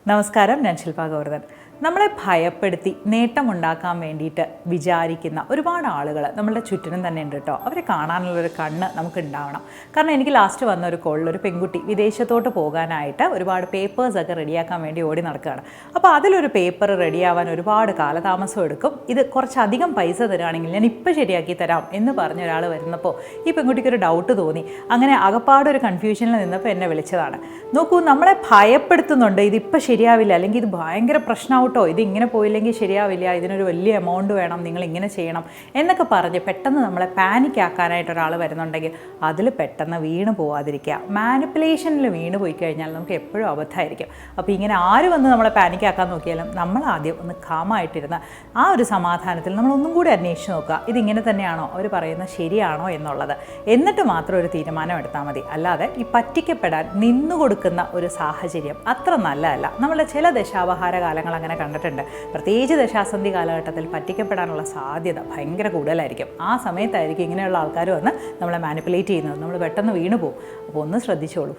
നമസ്കാരം, ഞാൻ ശില്പ ഗോവർദ്ധൻ. നമ്മളെ ഭയപ്പെടുത്തി നേട്ടമുണ്ടാക്കാൻ വേണ്ടിയിട്ട് വിചാരിക്കുന്ന ഒരുപാട് ആളുകൾ നമ്മളുടെ ചുറ്റിനും തന്നെ ഉണ്ട് കേട്ടോ. അവരെ കാണാനുള്ളൊരു കണ്ണ് നമുക്ക് ഉണ്ടാവണം. കാരണം എനിക്ക് ലാസ്റ്റ് വന്ന ഒരു കോളിൽ ഒരു പെൺകുട്ടി വിദേശത്തോട്ട് പോകാനായിട്ട് ഒരുപാട് പേപ്പേഴ്സൊക്കെ റെഡിയാക്കാൻ വേണ്ടി ഓടി നടക്കുകയാണ്. അപ്പോൾ അതിലൊരു പേപ്പർ റെഡിയാവാൻ ഒരുപാട് കാലതാമസം എടുക്കും. ഇത് കുറച്ചധികം പൈസ തരാണെങ്കിൽ ഞാൻ ഇപ്പോൾ ശരിയാക്കി തരാം എന്ന് പറഞ്ഞ ഒരാൾ വരുന്നപ്പോൾ ഈ പെൺകുട്ടിക്കൊരു ഡൗട്ട് തോന്നി. അങ്ങനെ അകപ്പാടൊരു കൺഫ്യൂഷനിൽ നിന്നപ്പോൾ എന്നെ വിളിച്ചതാണ്. നോക്കൂ, നമ്മളെ ഭയപ്പെടുത്തുന്നുണ്ട്, ഇതിപ്പോൾ ശരിയാവില്ല, അല്ലെങ്കിൽ ഇത് ഭയങ്കര പ്രശ്നമാവട്ടോ, ഇത് ഇങ്ങനെ പോയില്ലെങ്കിൽ ശരിയാവില്ല, ഇതിനൊരു വലിയ എമൗണ്ട് വേണം, നിങ്ങൾ ഇങ്ങനെ ചെയ്യണം എന്നൊക്കെ പറഞ്ഞ് പെട്ടെന്ന് നമ്മളെ പാനിക് ആക്കാനായിട്ട് ഒരാൾ വരുന്നുണ്ടെങ്കിൽ അതിൽ പെട്ടെന്ന് വീണ് പോവാതിരിക്കുക. മാനിപ്പുലേഷനിൽ വീണ് പോയി കഴിഞ്ഞാൽ നമുക്ക് എപ്പോഴും അബദ്ധമായിരിക്കും. അപ്പോൾ ഇങ്ങനെ ആര് വന്ന് നമ്മളെ പാനിക് ആക്കാൻ നോക്കിയാലും നമ്മൾ ആദ്യം ഒന്ന് കാമായിട്ടിരുന്ന് ആ ഒരു സമാധാനത്തിൽ നമ്മളൊന്നും കൂടി അന്വേഷിച്ച് നോക്കുക, ഇതിങ്ങനെ തന്നെയാണോ, അവർ പറയുന്നത് ശരിയാണോ എന്നുള്ളത്. എന്നിട്ട് മാത്രം ഒരു തീരുമാനം എടുത്താൽ മതി. അല്ലാതെ ഈ പറ്റിക്കപ്പെടാൻ നിന്നുകൊടുക്കുന്ന ഒരു സാഹചര്യം അത്ര നല്ലതല്ല. നമ്മളുടെ ചില ദശാവഹാര കാലങ്ങൾ അങ്ങനെ കണ്ടിട്ടുണ്ട്. പ്രത്യേകിച്ച് ദശാസന്ധി കാലഘട്ടത്തിൽ പറ്റിക്കപ്പെടാനുള്ള സാധ്യത ഭയങ്കര കൂടുതലായിരിക്കും. ആ സമയത്തായിരിക്കും ഇങ്ങനെയുള്ള ആൾക്കാർ വന്ന് നമ്മളെ മാനിപ്പുലേറ്റ് ചെയ്യുന്നത്. നമ്മൾ പെട്ടെന്ന് വീണു പോകും. അപ്പോൾ ഒന്ന് ശ്രദ്ധിച്ചോളൂ.